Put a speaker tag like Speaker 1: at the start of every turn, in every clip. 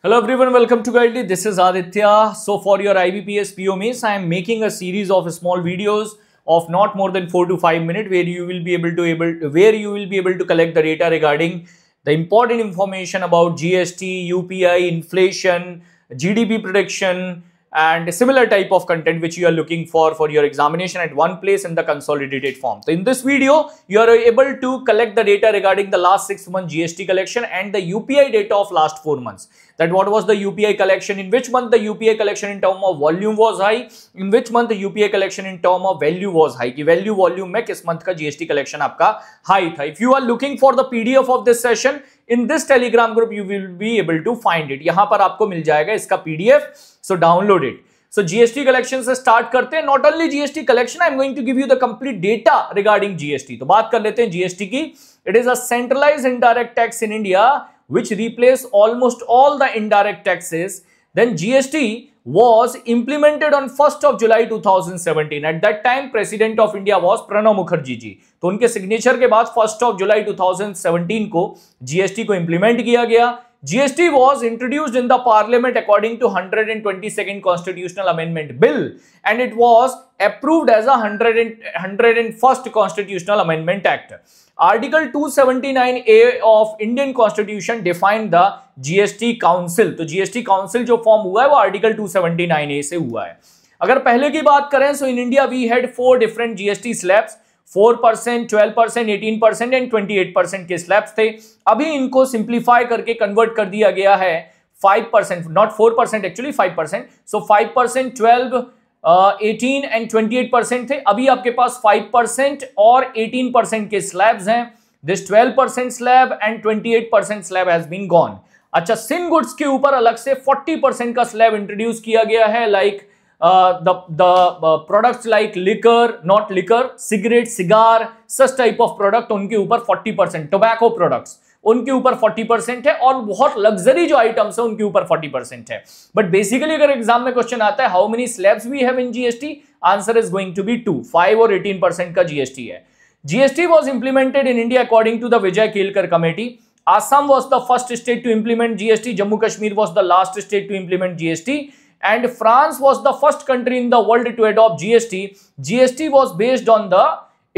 Speaker 1: Hello everyone, welcome to Guidely. This is Aditya. So for your IBPS POMs, I am making a series of small videos of not more than 4 to 5 minutes where you will be able to collect the data regarding the important information about GST, UPI, inflation, GDP prediction, and similar type of content which you are looking for your examination at one place in the consolidated form. So in this video, you are able to collect the data regarding the last 6 months GST collection and the UPI data of last 4 months. That what was the UPI collection, in which month the UPI collection in term of volume was high, in which month the UPI collection in term of value was high, कि value volume में किस month का GST collection आपका high था. If you are looking for the PDF of this session, in this Telegram group you will be able to find it. यहाँ पर आपको मिल जाएगा इसका PDF, so download it. So GST collection से start करते हैं. Not only GST collection, I am going to give you the complete data regarding GST. तो बात कर लेते हैं GST की. It is a centralized indirect tax in India which replace almost all the indirect taxes. Then GST was implemented on 1st of July 2017. At that time, President of India was Pranab Mukherjee जी. तो उनके signature के बाद 1st of July 2017 को GST को implement किया गया. GST was introduced in the Parliament according to 122nd Constitutional Amendment Bill, and it was approved as a 101st Constitutional Amendment Act. Article 279A of Indian Constitution defined the GST Council. तो GST Council जो form हुआ है वो Article 279A से हुआ है. अगर पहले की बात करें, so in India we had 4 different GST slabs. 4%, 12%, 18% and 28% के स्लैब्स थे. अभी इनको सिंप्लीफाई करके कन्वर्ट कर दिया गया है 5%, नॉट 4% एक्चुअली 5%. सो 5%, 12, 18 एंड 28% थे. अभी आपके पास 5% और 18% के स्लैब्स हैं. This 12% slab and 28% slab has been gone. अच्छा, सिन गुड्स के ऊपर अलग से 40% का स्लैब इंट्रोड्यूस किया गया है, like the products like liquor, not liquor, cigarette, cigar, such type of product, उनके ऊपर 40%, tobacco products उनके ऊपर 40% है, और बहुत लग्जरी जो आइटम्स है उनके ऊपर 40% है. बट बेसिकली अगर एग्जाम में क्वेश्चन आता है how many slabs we have in GST, answer is going to be 2. 5 और 18% का जीएसटी है. GST was implemented in India according to the Vijay Kelkar committee. Assam was the first state to implement GST. Jammu Kashmir was the last state to implement GST. And France was the first country in the world to adopt GST.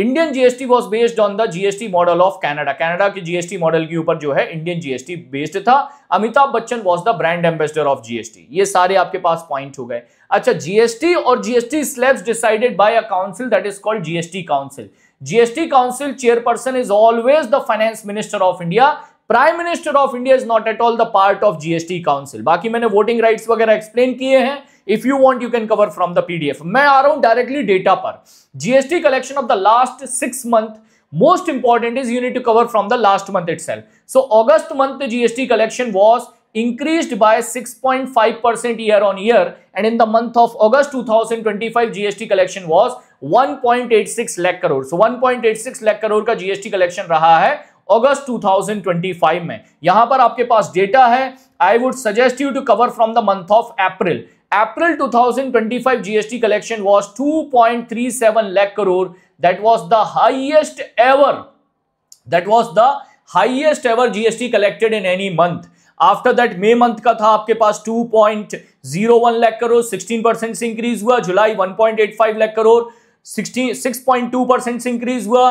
Speaker 1: Indian GST was based on the GST model of Canada. Canada के GST model के ऊपर जो है Indian GST based था. Amitabh Bachchan was the brand ambassador of GST. ये सारे आपके पास point हो गए. अच्छा, GST और GST slabs decided by a council that is called GST Council. GST Council chairperson is always the Finance Minister of India. Prime minister of India is not at all the part of GST council. बाकी मैंने voting rights वगैरह explain किए हैं. If you want you can cover from the PDF. मैं आ रहा हूं directly data पर. GST collection of the last 6 month, most important is you need to cover from the last month itself. So August month GST collection was increased by 6.5% year on year, and in the month of August 2025 GST collection was 1.86 lakh crore. So 1.86 lakh crore का GST collection रहा है अगस्त 2025 में. यहां पर आपके पास data है. I would suggest you to cover from the month of April. April 2025 GST collection was 2.37 lakh crore. That was the highest ever GST collected in any month. After that May month का था आपके पास 2.01 लाख करोड़, 16% से increase हुआ. जुलाई 1.85 लाख करोड़, 6.2% से increase हुआ.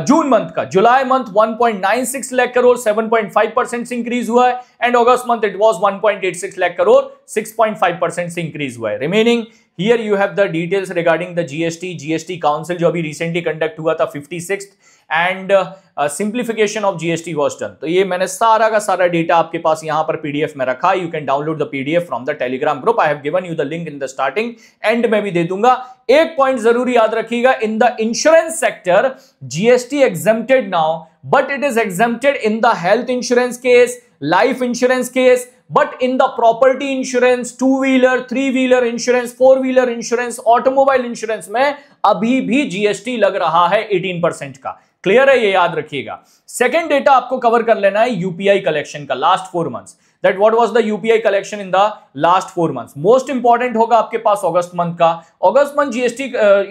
Speaker 1: June month का, जुलाई month 1.96 lakh crore, 7.5% से increase हुआ है. And August month it was 1.86 lakh crore, 6.5% से इंक्रीज हुआ है. Remaining here you have the details regarding the GST council जो अभी रिसेंटली कंडक्ट हुआ था 56th, and simplification of GST was done. तो ये मैंने सारा का सारा डेटा आपके पास यहां पर पीडीएफ में रखा. You can download the PDF from the Telegram group. I have given you the link in the starting, and में भी दे दूंगा. एक पॉइंट जरूर याद रखिएगा, in the insurance sector GST exempted now, but it is exempted in the health insurance case, life insurance case, but in the property insurance, 2-wheeler, 3-wheeler insurance, 4-wheeler insurance, automobile insurance में अभी भी GST लग रहा है 18% का. Clear है, ये याद रखिएगा. सेकंड डेटा आपको कवर कर लेना है यूपीआई कलेक्शन का last 4 months. That what was the UPI collection in the last 4 months. Most important होगा आपके पास अगस्त मंथ का. अगस्त month GST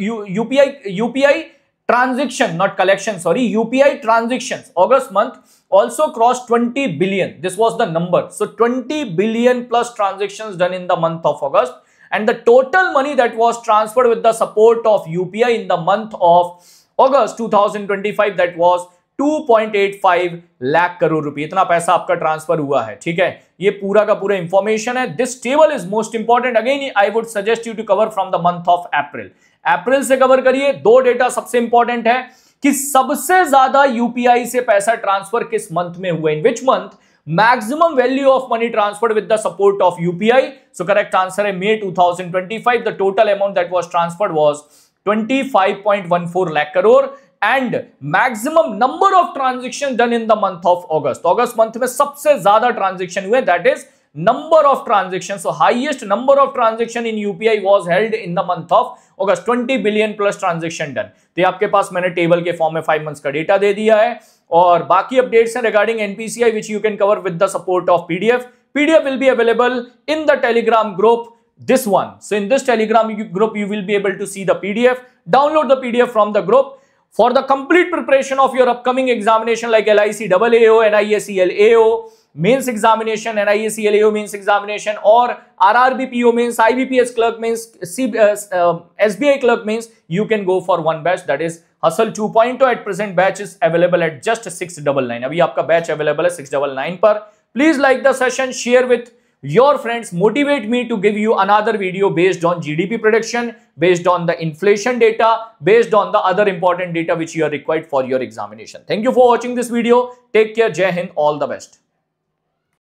Speaker 1: UPI transaction, not collection, sorry, UPI transactions, August month also crossed 20 billion. This was the number. So 20 billion plus transactions done in the month of August, and the total money that was transferred with the support of UPI in the month of August 2025, that was 2.85 lakh crore रुपए. इतना पैसा आपका transfer हुआ है. ठीक है, ये पूरा का पूरा इंफॉर्मेशन है. This table is most important. Again I would suggest you to cover from the month of April. अप्रैल से कवर करिए. दो डेटा सबसे इंपॉर्टेंट है कि सबसे ज्यादा यूपीआई से पैसा ट्रांसफर किस मंथ में हुआ, in which month maximum value of money transferred with the support of UPI. So correct answer है May 2025. The total amount that was transferred was 25.14 lakh crore, and maximum number of transactions done in the month of August. August month में सबसे ज्यादा transaction हुए, that is number of transactions. So highest number of transaction in UPI was held in the month of August. 20 billion plus transaction done. तो आपके पास मैंने table के form में 5 months का डेटा दे दिया है, और बाकी अपडेट्स हैं regarding NPCI which you can cover with the support of PDF. PDF will be available in the Telegram group, this one. So in this Telegram group you will be able to see the PDF. Download the PDF from the group. For the complete preparation of your upcoming examination like LIC AAO, NISEL AO mains examination, NISEL AO mains examination, or RRB PO mains, IBPS clerk mains, SBI clerk mains, you can go for one batch, that is Hustle 2.0. At present batch is available at just 699. अभी आपका batch available है 699 पर. Please like the session, share with your friends, motivate me to give you another video based on GDP prediction, based on the inflation data, based on the other important data which you are required for your examination. Thank you for watching this video. Take care. Jai Hind. All the best.